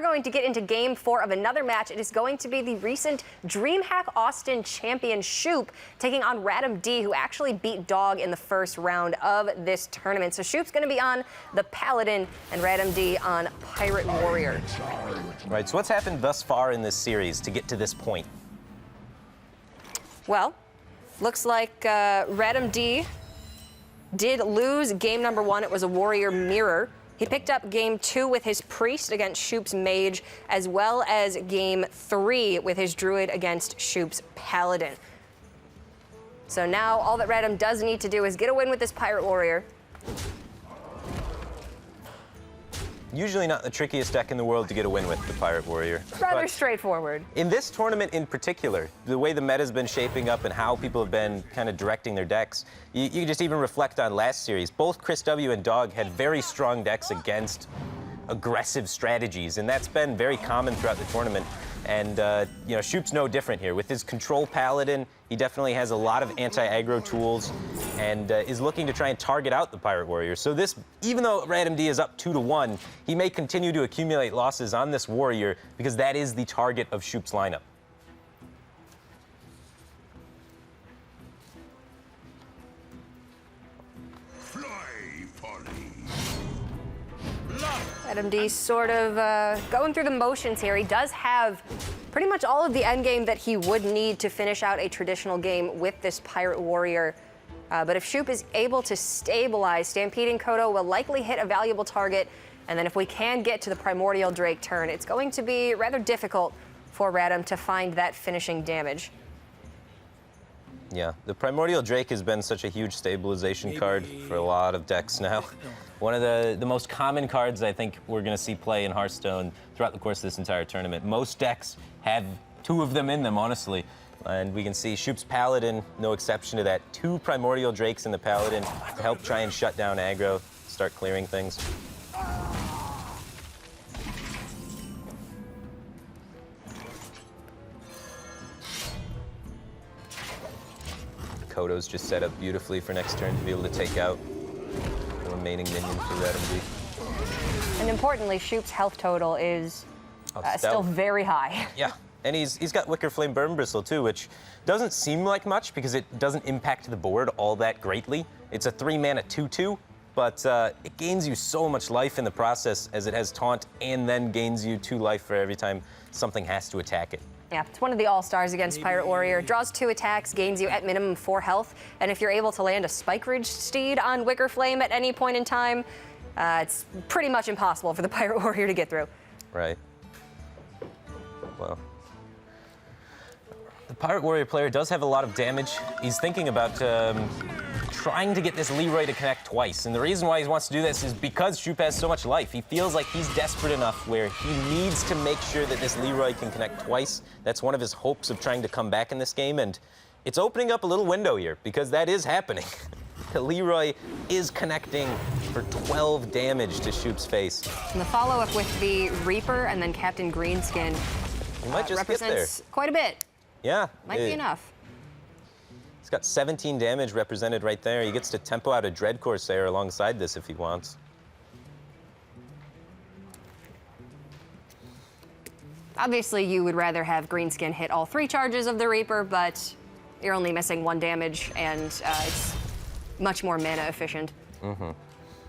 going to get into Game 4 of another match. It is going to be the recent DreamHack Austin champion Shoop taking on RadamD, who actually beat Dog in the first round of this tournament. So Shoop's going to be on the Paladin and RadamD on Pirate Warrior. Right, so what's happened thus far in this series to get to this point? Well, looks like RadamD did lose game number 1. It was a Warrior Mirror. He picked up game 2 with his Priest against Shoop's Mage, as well as game 3 with his Druid against Shoop's Paladin. So now all that Radam does need to do is get a win with this Pirate Warrior. Usually not the trickiest deck in the world to get a win with, the Pirate Warrior. Rather straightforward. In this tournament in particular, the way the meta's been shaping up and how people have been kind of directing their decks, you can just even reflect on last series. Both Chris W. and Dog had very strong decks against aggressive strategies, and that's been very common throughout the tournament. And, you know, Shoop's no different here. With his Control Paladin, he definitely has a lot of anti-aggro tools and is looking to try and target out the Pirate Warrior. So this, even though RadamD is up 2-1, he may continue to accumulate losses on this Warrior because that is the target of Shoop's lineup. RadamD sort of going through the motions here. He does have pretty much all of the endgame that he would need to finish out a traditional game with this Pirate Warrior. But if Shoop is able to stabilize, Stampeding Kodo will likely hit a valuable target. And then if we can get to the Primordial Drake turn, it's going to be rather difficult for Radam to find that finishing damage. Yeah, the Primordial Drake has been such a huge stabilization card for a lot of decks now. One of the most common cards I think we're going to see play in Hearthstone throughout the course of this entire tournament. Most decks have 2 of them in them, honestly. And we can see Shoop's Paladin, no exception to that. 2 Primordial Drakes in the Paladin to help try and shut down aggro, start clearing things. Kodo's just set up beautifully for next turn to be able to take out the remaining minions for RadamD. And importantly, Shoop's health total is still very high. Yeah, and he's got Wicker Flame Burn Bristle too, which doesn't seem like much because it doesn't impact the board all that greatly. It's a 3-mana 2/2, but it gains you so much life in the process as it has Taunt and then gains you 2 life for every time something has to attack it. Yeah, it's one of the all-stars against Pirate Warrior. Draws 2 attacks, gains you at minimum 4 health, and if you're able to land a Spike Ridge Steed on Wicker Flame at any point in time, it's pretty much impossible for the Pirate Warrior to get through. Right. Well, the Pirate Warrior player does have a lot of damage. He's thinking about trying to get this Leroy to connect twice. And the reason why he wants to do this is because Shoop has so much life. He feels like he's desperate enough where he needs to make sure that this Leroy can connect twice. That's one of his hopes of trying to come back in this game. And it's opening up a little window here because that is happening. The Leroy is connecting for 12 damage to Shoop's face. And the follow-up with the Reaper and then Captain Greenskin might just represents get there. quite a bit. Yeah. Might be enough. He's got 17 damage represented right there. He gets to tempo out a Dread Corsair alongside this if he wants. Obviously, you would rather have Greenskin hit all 3 charges of the Reaper, but you're only missing 1 damage, and it's much more mana efficient.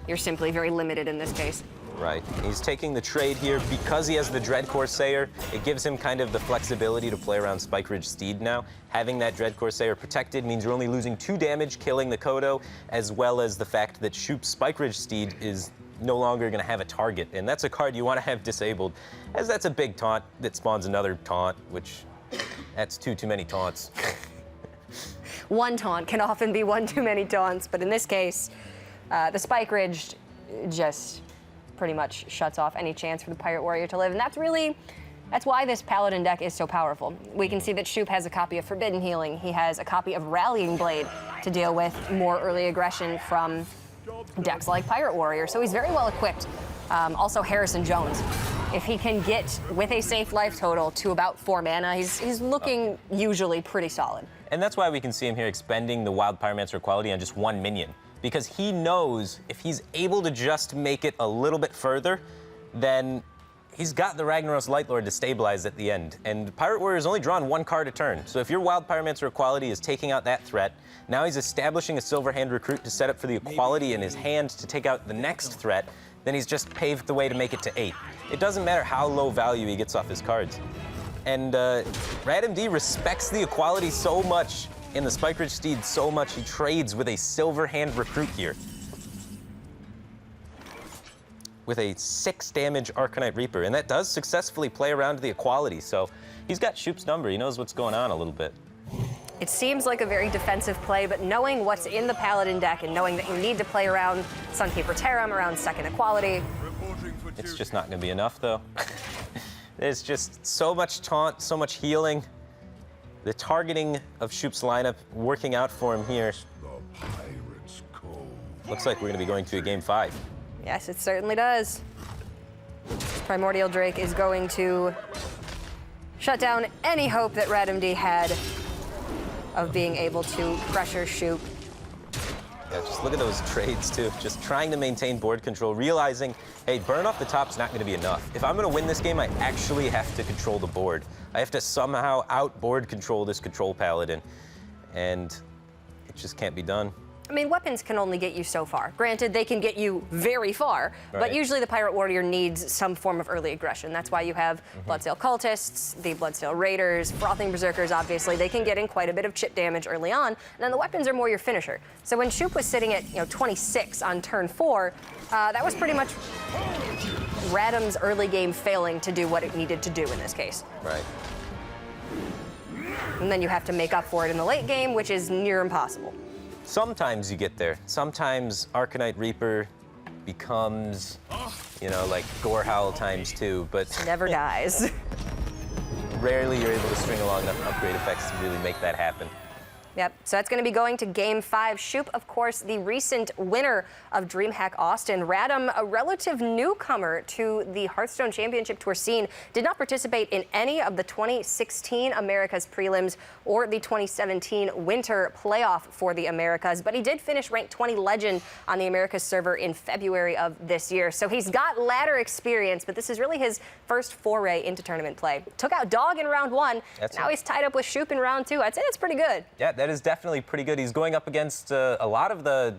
You're simply very limited in this case. Right. He's taking the trade here because he has the Dread Corsair. It gives him kind of the flexibility to play around Spike Ridge Steed now. Having that Dread Corsair protected means you're only losing 2 damage, killing the Kodo, as well as the fact that Shoop's Spike Ridge Steed is no longer going to have a target. And that's a card you want to have disabled, as that's a big taunt that spawns another taunt, which that's too many taunts. 1 taunt can often be 1 too many taunts, but in this case, the Spike Ridge just pretty much shuts off any chance for the Pirate Warrior to live. And that's why this Paladin deck is so powerful. We can see that Shoop has a copy of Forbidden Healing. He has a copy of Rallying Blade to deal with more early aggression from decks like Pirate Warrior. So he's very well equipped. Also Harrison Jones. If he can get, with a safe life total, to about 4 mana, he's looking usually pretty solid. And that's why we can see him here expending the Wild Pyromancer quality on just 1 minion. Because he knows if he's able to just make it a little bit further, then he's got the Ragnaros Lightlord to stabilize at the end, and Pirate Warrior's only drawn 1 card a turn. So if your Wild Pyromancer Equality is taking out that threat, now he's establishing a Silver Hand Recruit to set up for the Equality in his hand to take out the next threat, then he's just paved the way to make it to 8. It doesn't matter how low value he gets off his cards. And RadamD respects the Equality so much, and the Spike Ridge Steed so much, he trades with a Silver Hand Recruit here. With a 6 damage Arcanite Reaper, and that does successfully play around the Equality, so he's got Shoop's number. He knows what's going on a little bit. It seems like a very defensive play, but knowing what's in the Paladin deck and knowing that you need to play around Sunkeeper Terram, around second Equality. It's just not going to be enough, though. There's just so much taunt, so much healing. The targeting of Shoop's lineup working out for him here. Looks like we're going to be going to a game 5. Yes, it certainly does. Primordial Drake is going to shut down any hope that RadamD had of being able to pressure Shoop. Yeah, just look at those trades, too. Just trying to maintain board control, realizing, hey, burn off the top's not going to be enough. If I'm going to win this game, I actually have to control the board. I have to somehow out-board control this Control Paladin, and it just can't be done. I mean, weapons can only get you so far. Granted, they can get you very far, but usually the Pirate Warrior needs some form of early aggression. That's why you have Bloodsail Cultists, the Bloodsail Raiders, Frothing Berserkers, obviously. They can get in quite a bit of chip damage early on, and then the weapons are more your finisher. So when Shoop was sitting at 26 on turn 4, that was pretty much Radam's early game failing to do what it needed to do in this case. Right. And then you have to make up for it in the late game, which is near impossible. Sometimes you get there. Sometimes Arcanite Reaper becomes, like Gorehowl ×2, but Never dies. rarely you're able to string along enough upgrade effects to really make that happen. Yep, so that's going to be going to game 5. Shoop, of course, the recent winner of DreamHack Austin. Radam, a relative newcomer to the Hearthstone Championship Tour scene, did not participate in any of the 2016 Americas prelims or the 2017 Winter Playoff for the Americas, but he did finish ranked 20 Legend on the Americas server in February of this year. So he's got ladder experience, but this is really his first foray into tournament play. Took out Dog in round 1, now he's tied up with Shoop in round 2. I'd say that's pretty good. Yeah, that is definitely pretty good. He's going up against a lot of the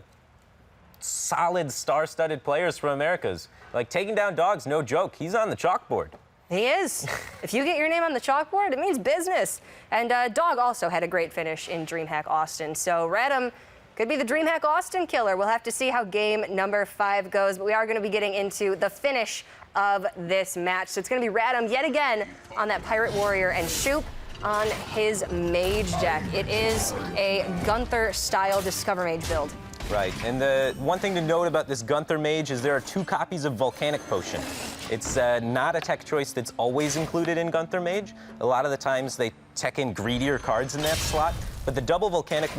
solid star-studded players from Americas. Like, taking down Dog's no joke. He's on the chalkboard. He is. If you get your name on the chalkboard, it means business. And Dog also had a great finish in DreamHack Austin. So Radam could be the DreamHack Austin killer. We'll have to see how game number 5 goes, but we are going to be getting into the finish of this match. So it's going to be Radam yet again on that Pirate Warrior and Shoop on his Mage deck. It is a Gunther-style Discover Mage build. Right, and the one thing to note about this Gunther Mage is there are 2 copies of Volcanic Potion. It's not a tech choice that's always included in Gunther Mage. A lot of the times they tech in greedier cards in that slot, but the double Volcanic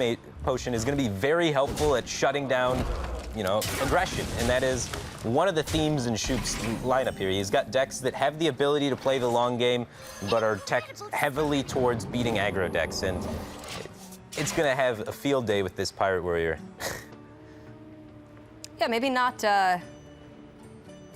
Potion is going to be very helpful at shutting down, aggression, and that is one of the themes in Shoop's lineup here. He's got decks that have the ability to play the long game, but are teched heavily towards beating aggro decks, and it's going to have a field day with this Pirate Warrior. Yeah, maybe not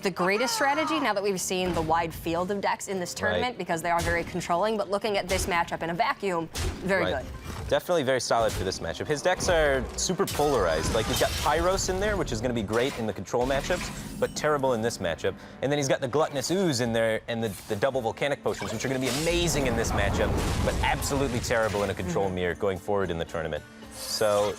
the greatest strategy now that we've seen the wide field of decks in this tournament because they are very controlling, but looking at this matchup in a vacuum, very good. Definitely very solid for this matchup. His decks are super polarized. Like, he's got Pyros in there, which is going to be great in the control matchups, but terrible in this matchup. And then he's got the Gluttonous Ooze in there and the double Volcanic Potions, which are going to be amazing in this matchup, but absolutely terrible in a control mirror going forward in the tournament. So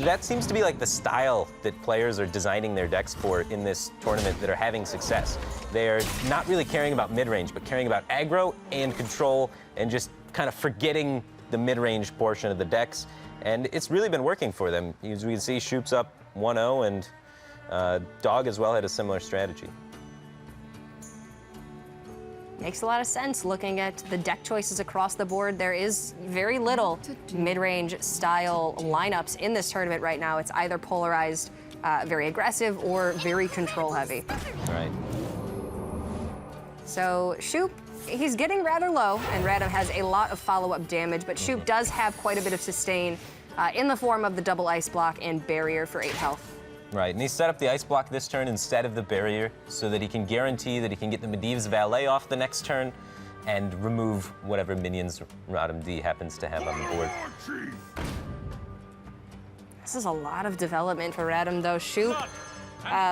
that seems to be like the style that players are designing their decks for in this tournament that are having success. They're not really caring about mid-range, but caring about aggro and control and just kind of forgetting the mid-range portion of the decks. And it's really been working for them. As we can see, Shoop's up 1-0, and Dog as well had a similar strategy. Makes a lot of sense looking at the deck choices across the board. There is very little mid-range style lineups in this tournament right now. It's either polarized, very aggressive, or very control heavy. Right. So Shoop, he's getting rather low, and Radam has a lot of follow-up damage, but Shoop does have quite a bit of sustain in the form of the double ice block and barrier for 8 health. Right, and he set up the ice block this turn instead of the barrier so that he can guarantee that he can get the Medivh's Valet off the next turn and remove whatever minions RadamD happens to have on the board. This is a lot of development for Radam, though. Shoop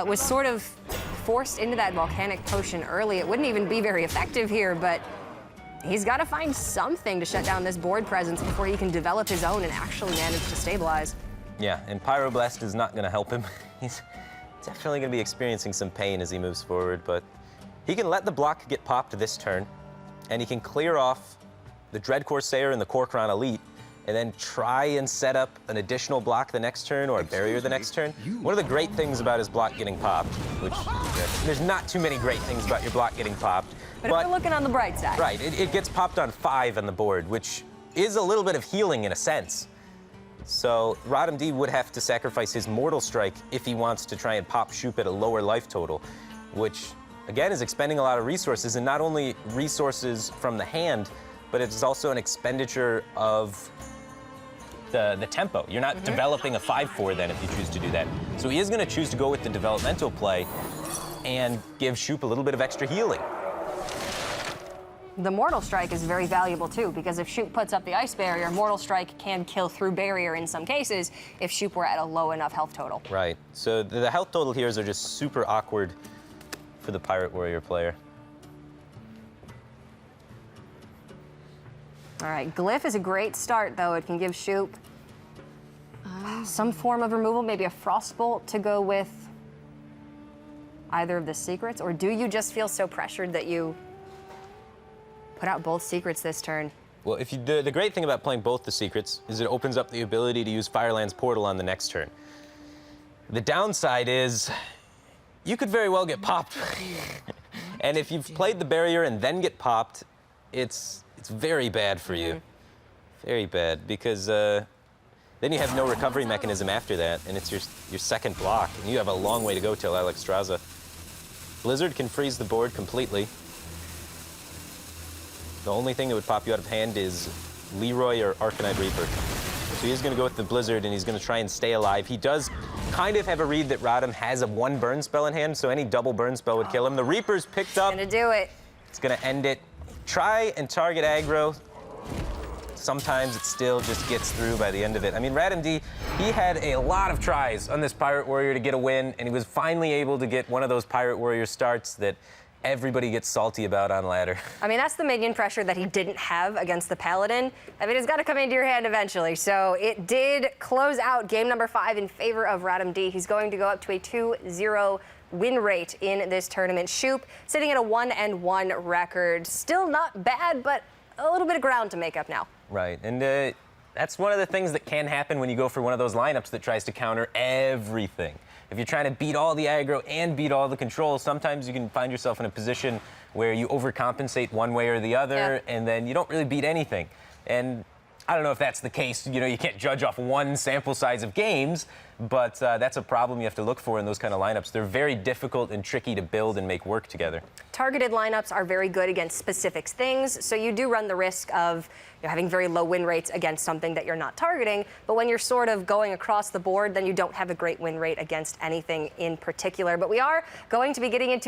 was sort of forced into that volcanic potion early. It wouldn't even be very effective here, but he's got to find something to shut down this board presence before he can develop his own and actually manage to stabilize. Yeah, and Pyroblast is not going to help him. He's definitely going to be experiencing some pain as he moves forward, but he can let the block get popped this turn, and he can clear off the Dread Corsair and the Korkron Elite, and then try and set up an additional block the next turn or a barrier the next turn. One of the great things about his block getting popped, which there's not too many great things about your block getting popped. But if we're looking on the bright side. Right, it gets popped on 5 on the board, which is a little bit of healing in a sense. So RadamD would have to sacrifice his Mortal Strike if he wants to try and pop Shoop at a lower life total, which again is expending a lot of resources, and not only resources from the hand, but it's also an expenditure of the tempo. You're not developing a 5/4 then if you choose to do that. So he is going to choose to go with the developmental play and give Shoop a little bit of extra healing. The Mortal Strike is very valuable too, because if Shoop puts up the ice barrier, Mortal Strike can kill through barrier in some cases if Shoop were at a low enough health total. Right. So the health total here are just super awkward for the Pirate Warrior player. All right, Glyph is a great start, though. It can give Shoop some form of removal, maybe a Frostbolt to go with either of the secrets, or do you just feel so pressured that you put out both secrets this turn? Well, if you the great thing about playing both the secrets is it opens up the ability to use Fireland's Portal on the next turn. The downside is you could very well get popped. And if you've played the barrier and then get popped, it's very bad for you. Very bad, because then you have no recovery mechanism after that, and it's your second block, and you have a long way to go till Alexstrasza. Blizzard can freeze the board completely. The only thing that would pop you out of hand is Leroy or Arcanine Reaper. So he's going to go with the Blizzard, and he's going to try and stay alive. He does kind of have a read that Radam has a 1 burn spell in hand, so any double burn spell would kill him. The Reaper's picked up. Gonna do it. It's going to end it. Try and target aggro. Sometimes it still just gets through by the end of it. I mean, RadamD, he had a lot of tries on this Pirate Warrior to get a win, and he was finally able to get one of those Pirate Warrior starts that everybody gets salty about on ladder. I mean, that's the minion pressure that he didn't have against the Paladin. I mean, it's got to come into your hand eventually. So it did close out game number 5 in favor of RadamD. He's going to go up to a 2-0 win rate in this tournament. Shoop sitting at a 1-1 record. Still not bad, but a little bit of ground to make up now. Right, and that's one of the things that can happen when you go for one of those lineups that tries to counter everything. If you're trying to beat all the aggro and beat all the control, sometimes you can find yourself in a position where you overcompensate one way or the other, and then you don't really beat anything. And I don't know if that's the case. You know, you can't judge off one sample size of games, but that's a problem you have to look for in those kind of lineups. They're very difficult and tricky to build and make work together. Targeted lineups are very good against specific things, so you do run the risk of having very low win rates against something that you're not targeting. But when you're sort of going across the board, then you don't have a great win rate against anything in particular. But we are going to be getting into